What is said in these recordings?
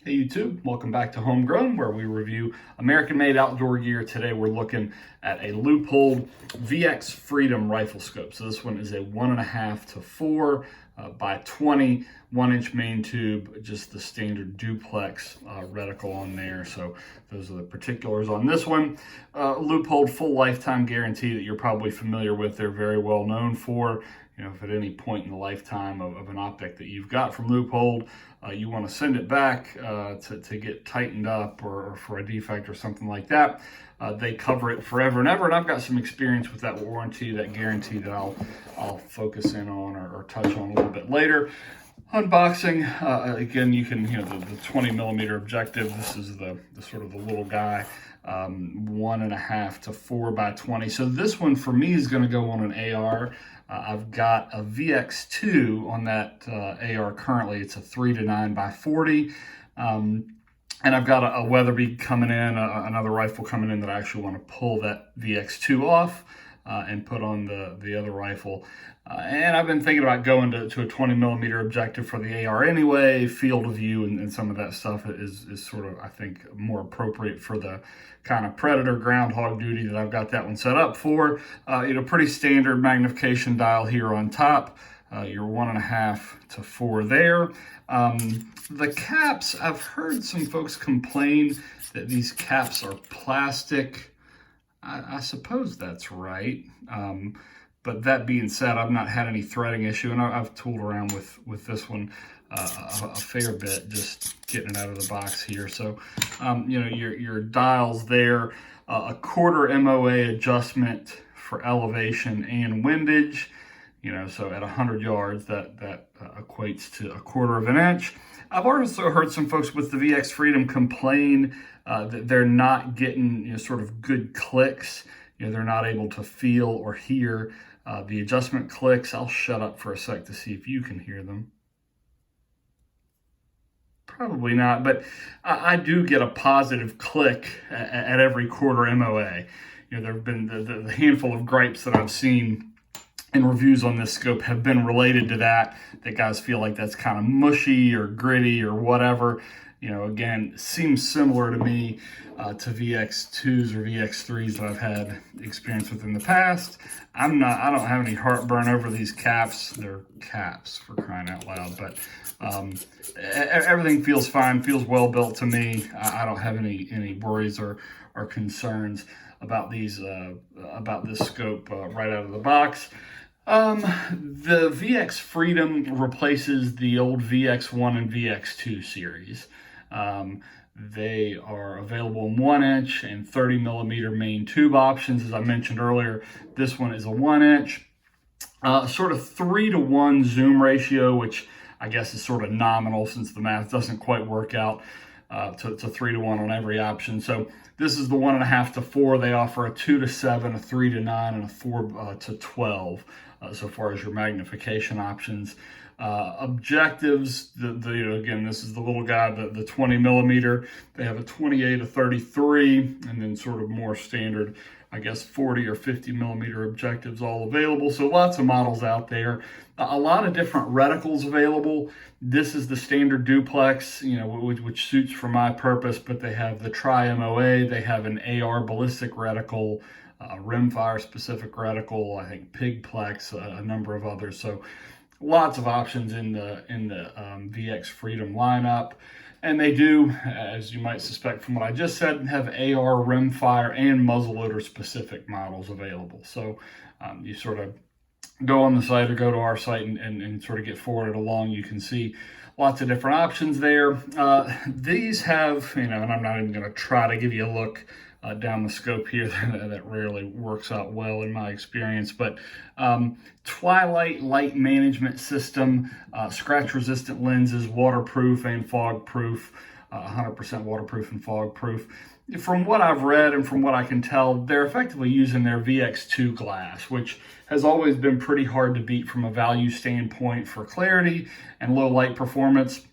Hey YouTube, welcome back to Homegrown, where we review American-made outdoor gear. Today we're looking at a Leupold VX-Freedom Riflescope. So this one is a 1.5 to 4 by 20 1-inch main tube, just the standard duplex reticle on there. So those are the particulars on this one. Leupold full lifetime guarantee that you're probably familiar with. They're very well known for. You know, if at any point in the lifetime of an optic that you've got from Leupold, you want to send it back to get tightened up or for a defect or something like that, they cover it forever and ever. And I've got some experience with that warranty, that guarantee that I'll focus in on or touch on a little bit later. Unboxing, again, you can, the 20 millimeter objective. This is the sort of the little guy, 1.5 to 4 by 20. So this one for me is going to go on an AR. I've got a VX2 on that AR currently. It's a 3 to 9 by 40. And I've got a Weatherby coming in, another rifle coming in that I actually want to pull that VX2 off and put on the other rifle. And I've been thinking about going to a 20 millimeter objective for the AR anyway. Field of view and some of that stuff is sort of, I think, more appropriate for the kind of predator groundhog duty that I've got that one set up for. Pretty standard magnification dial here on top. Your 1.5 to 4 there. The caps, I've heard some folks complain that these caps are plastic. I suppose that's right. But that being said, I've not had any threading issue, and I've tooled around with this one a fair bit, just getting it out of the box here. So, your dials there, a 1/4 MOA adjustment for elevation and windage. So at 100 yards, that equates to 1/4 of an inch. I've also heard some folks with the VX-Freedom complain that they're not getting sort of good clicks. They're not able to feel or hear the adjustment clicks. I'll shut up for a sec to see if you can hear them. Probably not, but I do get a positive click at every 1/4 MOA. There have been the handful of gripes that I've seen in reviews on this scope have been related to that guys feel like that's kind of mushy or gritty or whatever. Again, seems similar to me to VX2s or VX3s that I've had experience with in the past. I don't have any heartburn over these caps. They're caps, for crying out loud, but everything feels fine, feels well built to me. I don't have any worries or concerns about these about this scope right out of the box. The VX-Freedom replaces the old VX1 and VX2 series. They are available in 1-inch and 30 millimeter main tube options. As I mentioned earlier, this one is a 1-inch, sort of 3 to 1 zoom ratio, which I guess is sort of nominal since the math doesn't quite work out to 3 to 1 on every option. So this is the 1.5 to 4. They offer a 2 to 7, a 3 to 9, and a 4 to 12 so far as your magnification options. Objectives, again, this is the little guy, the 20 millimeter. They have a 28, a 33, and then sort of more standard, I guess, 40 or 50 millimeter objectives all available. So lots of models out there. A lot of different reticles available. This is the standard duplex, which suits for my purpose, but they have the tri-MOA. They have an AR ballistic reticle, rimfire specific reticle, I think Pigplex, a number of others. So lots of options in the VX-Freedom lineup. And they do, as you might suspect from what I just said, have AR, rimfire, and muzzleloader specific models available. So you sort of go on the site or go to our site and sort of get forwarded along. You can see lots of different options there. These have, and I'm not even going to try to give you a look down the scope here. That rarely works out well in my experience, but Twilight light management system, scratch resistant lenses, waterproof and fog proof, 100% waterproof and fog proof. From what I've read and from what I can tell, they're effectively using their VX2 glass, which has always been pretty hard to beat from a value standpoint for clarity and low light performance.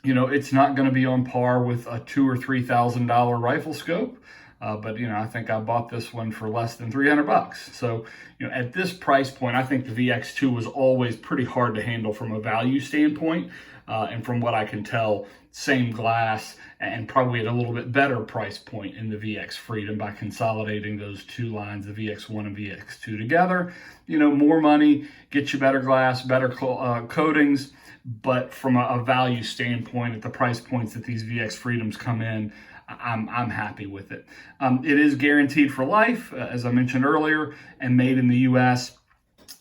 It's not going to be on par with a $2,000 or $3,000 rifle scope. But I think I bought this one for less than $300. So, at this price point, I think the VX2 was always pretty hard to handle from a value standpoint. and from what I can tell, same glass and probably at a little bit better price point in the VX Freedom by consolidating those two lines, the VX1 and VX2 together. You know, more money, get you better glass, better coatings, but from a value standpoint, at the price points that these VX Freedoms come in, I'm happy with it. It is guaranteed for life, as I mentioned earlier, and made in the U.S.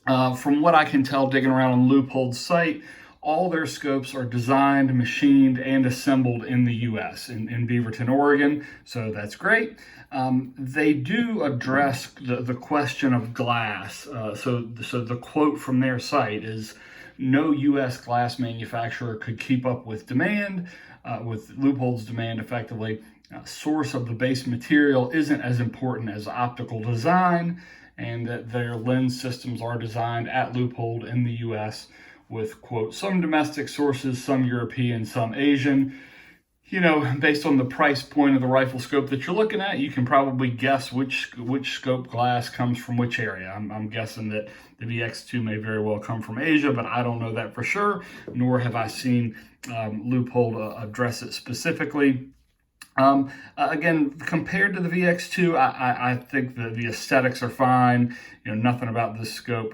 From what I can tell, digging around on Leupold's site, all their scopes are designed, machined, and assembled in the U.S., in Beaverton, Oregon, so that's great. They do address the question of glass. So the quote from their site is, "No U.S. glass manufacturer could keep up with demand, with Leupold's demand effectively. Source of the base material isn't as important as optical design, and that their lens systems are designed at Leupold in the U.S. with," quote, "some domestic sources, some European, some Asian." You know, based on the price point of the rifle scope that you're looking at, you can probably guess which scope glass comes from which area. I'm guessing that the VX2 may very well come from Asia, but I don't know that for sure, nor have I seen Leupold address it specifically. Again, compared to the VX2, I think the aesthetics are fine. You know, nothing about this scope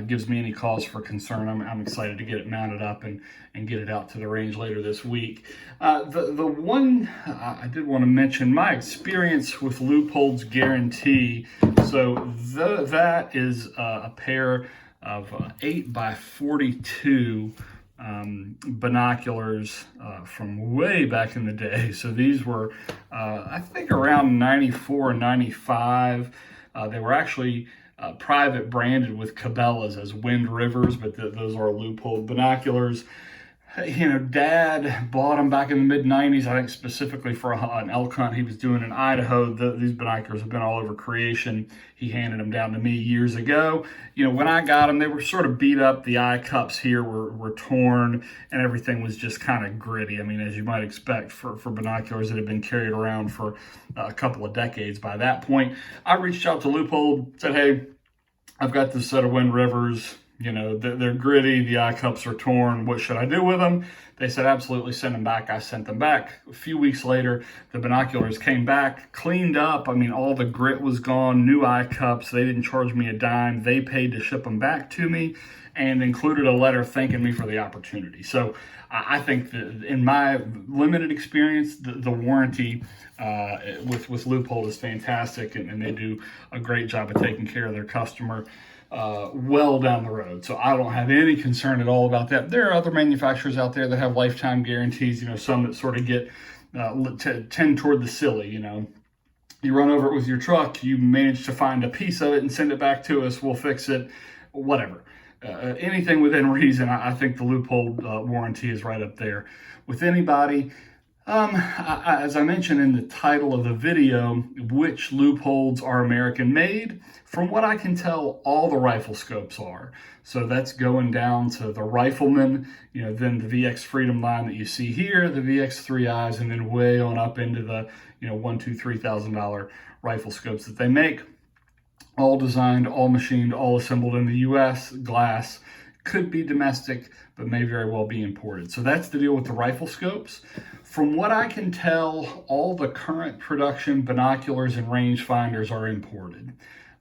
gives me any cause for concern. I'm excited to get it mounted up and get it out to the range later this week. The one I did want to mention, my experience with Leupold's guarantee. So that is a pair of 8x42 binoculars from way back in the day. So these were, I think, around 94 and 95. They were actually private branded with Cabela's as Wind Rivers, but those are Leupold binoculars. You know, Dad bought them back in the mid-90s, I think specifically for an elk hunt he was doing in Idaho. These binoculars have been all over creation. He handed them down to me years ago. You know, when I got them, they were sort of beat up. The eye cups here were torn, and everything was just kind of gritty. I mean, as you might expect for binoculars that have been carried around for a couple of decades by that point. I reached out to Leupold, said, "Hey, I've got this set of Wind Rivers. You know, they're gritty, the eye cups are torn. What should I do with them?" They said, "Absolutely, send them back." I sent them back. A few weeks later, the binoculars came back, cleaned up. I mean, all the grit was gone, new eye cups. They didn't charge me a dime. They paid to ship them back to me and included a letter thanking me for the opportunity. So I think that in my limited experience, the warranty with Leupold is fantastic, and they do a great job of taking care of their customer well down the road. So I don't have any concern at all about that. There are other manufacturers out there that have lifetime guarantees, you know, some that sort of get tend toward the silly. You know, you run over it with your truck, you manage to find a piece of it and send it back to us, we'll fix it, whatever. Anything within reason. I think the Leupold warranty is right up there with anybody. As I mentioned in the title of the video, which Leupolds are American made? From what I can tell, all the rifle scopes are. So that's going down to the Rifleman, you know, then the VX Freedom line that you see here, the VX3Is, and then way on up into the, you know, $1,000, $2,000, $3,000 rifle scopes that they make. All designed, all machined, all assembled in the U.S. Glass. Could be domestic, but may very well be imported. So that's the deal with the rifle scopes. From what I can tell, all the current production binoculars and rangefinders are imported.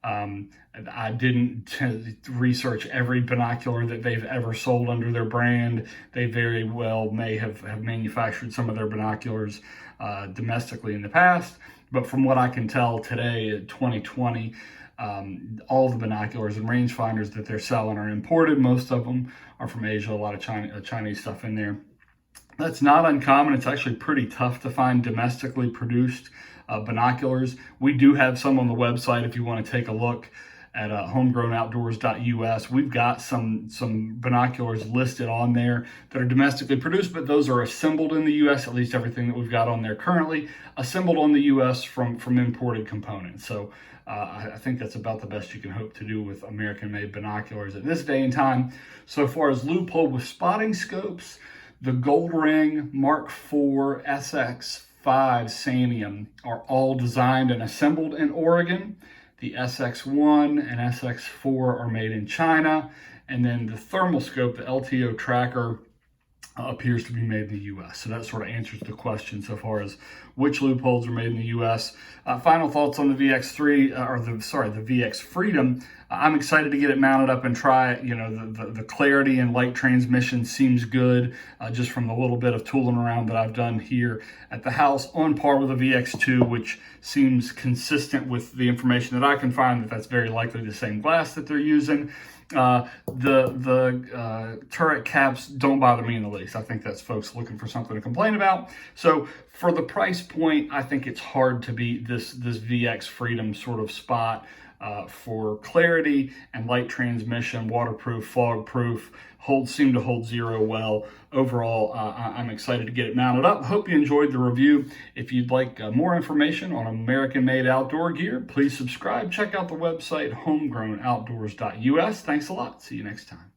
I didn't research every binocular that they've ever sold under their brand. They very well may have manufactured some of their binoculars domestically in the past. But from what I can tell today, in 2020, all the binoculars and rangefinders that they're selling are imported. Most of them are from Asia, a lot of Chinese stuff in there. That's not uncommon. It's actually pretty tough to find domestically produced binoculars. We do have some on the website if you want to take a look at homegrownoutdoors.us. We've got some binoculars listed on there that are domestically produced, but those are assembled in the U.S., at least everything that we've got on there currently, assembled on the U.S. from imported components. So I think that's about the best you can hope to do with American-made binoculars at this day and time. So far as Leupold with spotting scopes, the Gold Ring Mark IV SX5 Sanium are all designed and assembled in Oregon. The SX1 and SX4 are made in China. And then the thermal scope, the LTO tracker, appears to be made in the U.S. So that sort of answers the question so far as which Leupolds are made in the U.S. Final thoughts on the VX3 the VX Freedom. I'm excited to get it mounted up and try it. You know, the clarity and light transmission seems good, just from the little bit of tooling around that I've done here at the house, on par with the VX2, which seems consistent with the information that I can find that that's very likely the same glass that they're using. The turret caps don't bother me in the least. I think that's folks looking for something to complain about. So for the price point, I think it's hard to beat this VX Freedom sort of spot. For clarity and light transmission, waterproof, fog proof, seem to hold zero well. Overall, I'm excited to get it mounted up. Hope you enjoyed the review. If you'd like more information on American-made outdoor gear, please subscribe. Check out the website homegrowoutdoors.us. Thanks a lot. See you next time.